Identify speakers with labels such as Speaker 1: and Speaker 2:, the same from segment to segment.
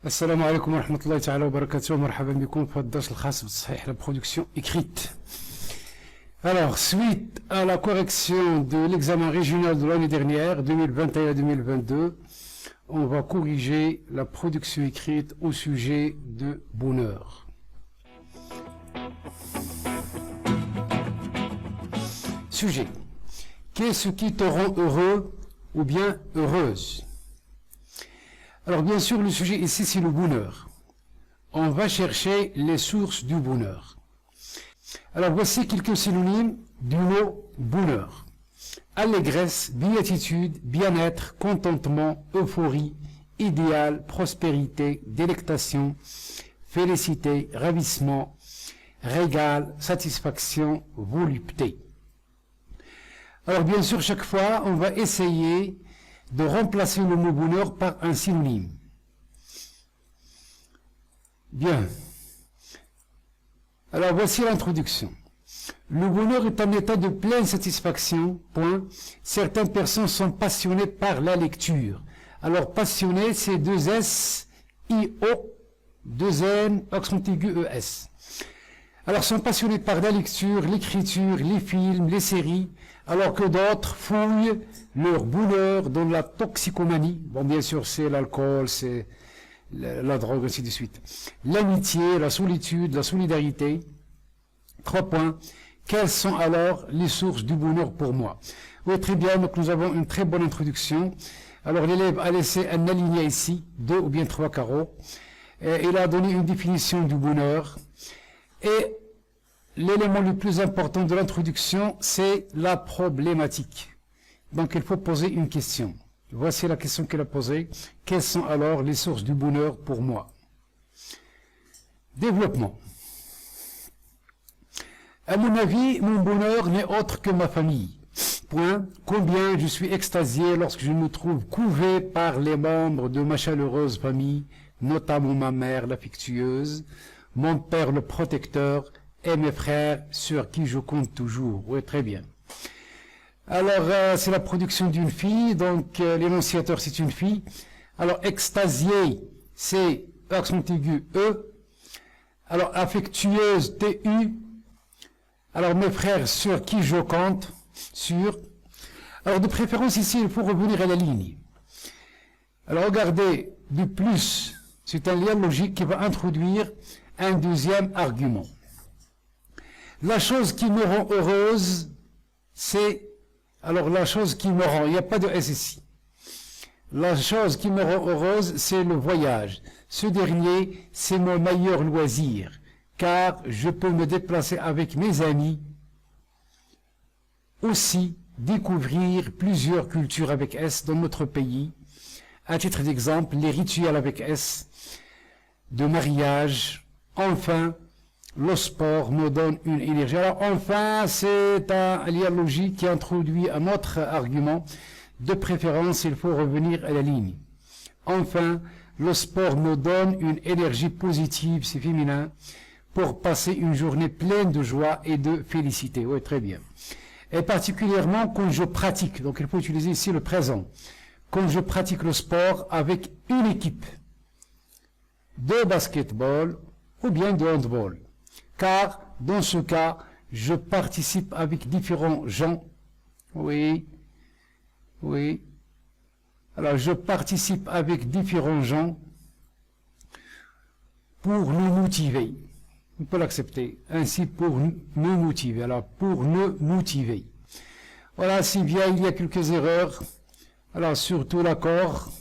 Speaker 1: السلام عليكم ورحمة الله تعالى وبركاته. مرحبا بكم في الدرس الخاص بالتصحيح la production écrite. Alors, suite à la correction de l'examen régional de l'année dernière, 2021-2022, on va corriger la production écrite au sujet de bonheur. Sujet. Qu'est-ce qui te rend heureux ou bien heureuse? Alors bien sûr, le sujet ici, c'est le bonheur. On va chercher les sources du bonheur. Alors voici quelques synonymes du mot bonheur. Allégresse, béatitude, bien-être, contentement, euphorie, idéal, prospérité, délectation, félicité, ravissement, régal, satisfaction, volupté. Alors bien sûr, chaque fois, on va essayer de remplacer le mot bonheur par un synonyme. Bien. Alors voici l'introduction. Le bonheur est un état de pleine satisfaction. Point. Certaines personnes sont passionnées par la lecture. Alors passionné, c'est 2 S, I-O, 2 N, accent aigu E-S. Alors sont passionnés par la lecture, l'écriture, les films, les séries, alors que d'autres fouillent leur bonheur dans la toxicomanie. Bon, bien sûr, c'est l'alcool, c'est la drogue, ainsi de suite. L'amitié, la solitude, la solidarité. 3 points. Quelles sont alors les sources du bonheur pour moi? Oui, très bien, donc nous avons une très bonne introduction. Alors l'élève a laissé un alinéa ici, 2 ou bien 3 carreaux. Et il a donné une définition du bonheur. Et l'élément le plus important de l'introduction, c'est la problématique. Donc il faut poser une question. Voici la question qu'il a posée. Quelles sont alors les sources du bonheur pour moi? Développement. À mon avis, mon bonheur n'est autre que ma famille. Point. Combien je suis extasié lorsque je me trouve couvé par les membres de ma chaleureuse famille, notamment ma mère l'affectueuse, mon père le protecteur et mes frères sur qui je compte toujours. Oui, très bien. Alors, c'est la production d'une fille, donc l'énonciateur c'est une fille. Alors, extasié, c'est accent aigu E. Alors, affectueuse, T-U. Alors, mes frères sur qui je compte, sur. Alors, de préférence ici, il faut revenir à la ligne. Alors, regardez, du plus, c'est un lien logique qui va introduire un deuxième argument. La chose qui me rend heureuse, c'est, alors la chose qui me rend, il n'y a pas de S ici. La chose qui me rend heureuse, c'est le voyage. Ce dernier, c'est mon meilleur loisir, car je peux me déplacer avec mes amis, aussi découvrir plusieurs cultures avec S dans notre pays. À titre d'exemple, les rituels avec S, de mariage. Enfin, le sport me donne une énergie. Alors, enfin, c'est un lien logique qui introduit un autre argument. De préférence, il faut revenir à la ligne. Enfin, le sport me donne une énergie positive, c'est féminin, pour passer une journée pleine de joie et de félicité. Oui, très bien. Et particulièrement quand je pratique, donc il faut utiliser ici le présent, quand je pratique le sport avec une équipe de basketball ou bien de handball. Car, dans ce cas, je participe avec différents gens. Oui. Oui. Alors, je participe avec différents gens pour nous motiver. On peut l'accepter. Ainsi, pour nous motiver. Alors, pour nous motiver. Voilà, si bien il y a quelques erreurs. Alors, surtout l'accord.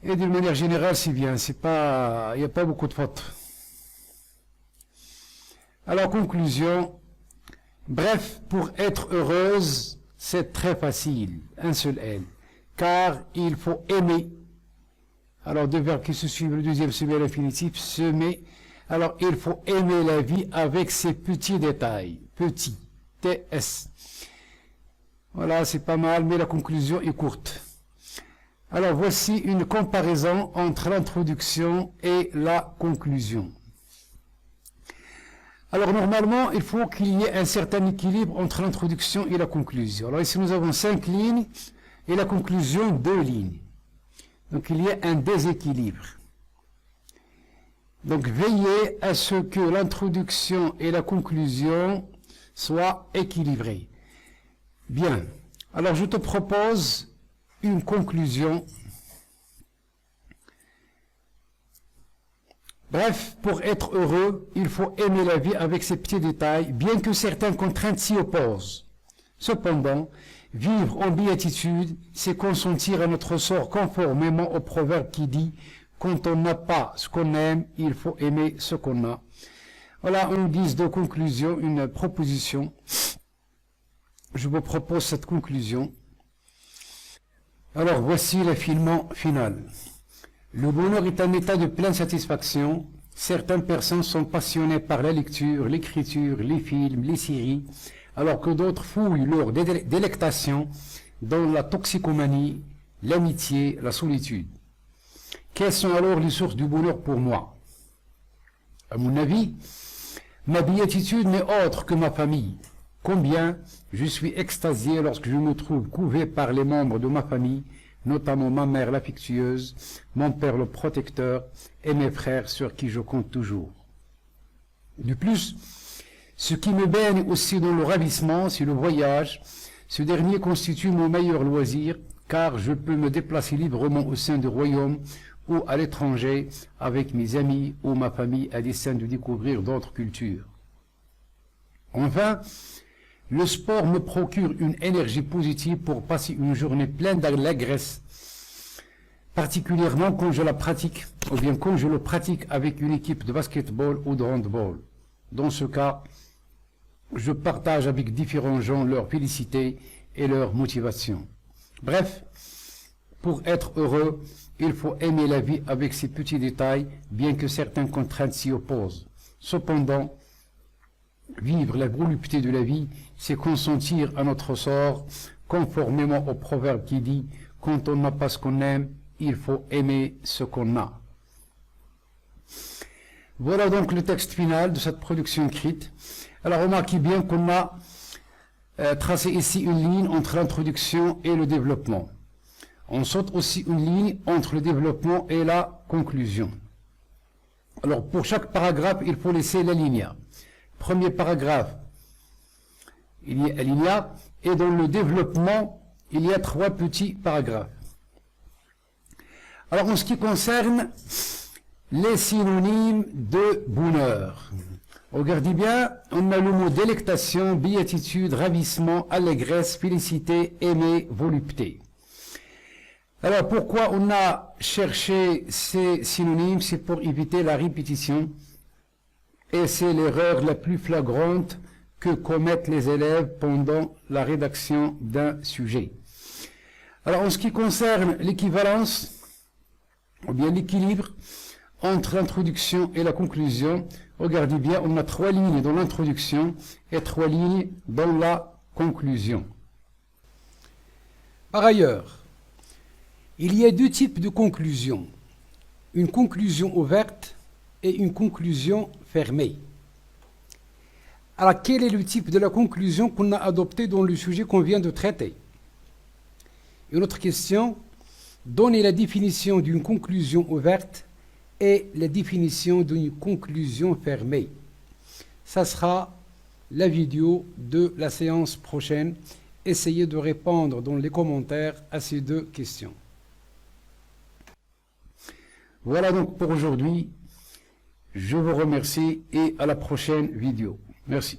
Speaker 1: Et d'une manière générale, c'est bien. C'est pas, il n'y a pas beaucoup de fautes. Alors, conclusion. Bref, pour être heureuse, c'est très facile. Un seul L. Car il faut aimer. Alors, deux verbes qui se suivent, le deuxième se met à l'infinitif, semer. Alors, il faut aimer la vie avec ses petits détails. Petits. TS. Voilà, c'est pas mal, mais la conclusion est courte. Alors, voici une comparaison entre l'introduction et la conclusion. Alors, normalement, il faut qu'il y ait un certain équilibre entre l'introduction et la conclusion. Alors, ici, nous avons 5 lignes et la conclusion 2 lignes. Donc il y a un déséquilibre. Donc veillez à ce que l'introduction et la conclusion soient équilibrées. Bien, alors je te propose une conclusion. Bref, pour être heureux, il faut aimer la vie avec ses petits détails, bien que certaines contraintes s'y opposent. Cependant, vivre en béatitude, c'est consentir à notre sort conformément au proverbe qui dit « Quand on n'a pas ce qu'on aime, il faut aimer ce qu'on a ». Voilà, on dit de conclusion, une proposition. Je vous propose cette conclusion. Alors, voici l'affinement final. Le bonheur est un état de pleine satisfaction. Certaines personnes sont passionnées par la lecture, l'écriture, les films, les séries, alors que d'autres fouillent leur délectation dans la toxicomanie, l'amitié, la solitude. Quelles sont alors les sources du bonheur pour moi? À mon avis, ma béatitude n'est autre que ma famille. Combien je suis extasié lorsque je me trouve couvé par les membres de ma famille, notamment ma mère l'affectueuse, mon père le protecteur et mes frères sur qui je compte toujours. De plus, ce qui me baigne aussi dans le ravissement, c'est le voyage. Ce dernier constitue mon meilleur loisir, car je peux me déplacer librement au sein du royaume ou à l'étranger avec mes amis ou ma famille à dessein de découvrir d'autres cultures. Enfin, le sport me procure une énergie positive pour passer une journée pleine d'allégresse, particulièrement quand je la pratique, ou bien quand je le pratique avec une équipe de basketball ou de handball. Dans ce cas, je partage avec différents gens leurs félicités et leur motivation. Bref, pour être heureux, il faut aimer la vie avec ses petits détails, bien que certaines contraintes s'y opposent. Cependant, vivre la volupté de la vie, c'est consentir à notre sort, conformément au proverbe qui dit « Quand on n'a pas ce qu'on aime, il faut aimer ce qu'on a ». Voilà donc le texte final de cette production écrite. Alors remarquez bien qu'on a tracé ici une ligne entre l'introduction et le développement. On saute aussi une ligne entre le développement et la conclusion. Alors pour chaque paragraphe, il faut laisser l'alinéa. Premier paragraphe, il y a alinéa, et dans le développement, il y a 3 petits paragraphes. Alors en ce qui concerne les synonymes de bonheur, regardez bien, on a le mot délectation, béatitude, ravissement, allégresse, félicité, aimer, volupté. Alors pourquoi on a cherché ces synonymes? C'est pour éviter la répétition. Et c'est l'erreur la plus flagrante que commettent les élèves pendant la rédaction d'un sujet. Alors en ce qui concerne l'équivalence, ou bien l'équilibre entre l'introduction et la conclusion, regardez bien, on a 3 lignes dans l'introduction et 3 lignes dans la conclusion. Par ailleurs, il y a 2 types de conclusions. Une conclusion ouverte et une conclusion fermée. Alors, quel est le type de la conclusion qu'on a adopté dans le sujet qu'on vient de traiter? Une autre question, donnez la définition d'une conclusion ouverte et la définition d'une conclusion fermée. Ça sera la vidéo de la séance prochaine. Essayez de répondre dans les commentaires à ces 2 questions. Voilà donc pour aujourd'hui. Je vous remercie et à la prochaine vidéo. Merci.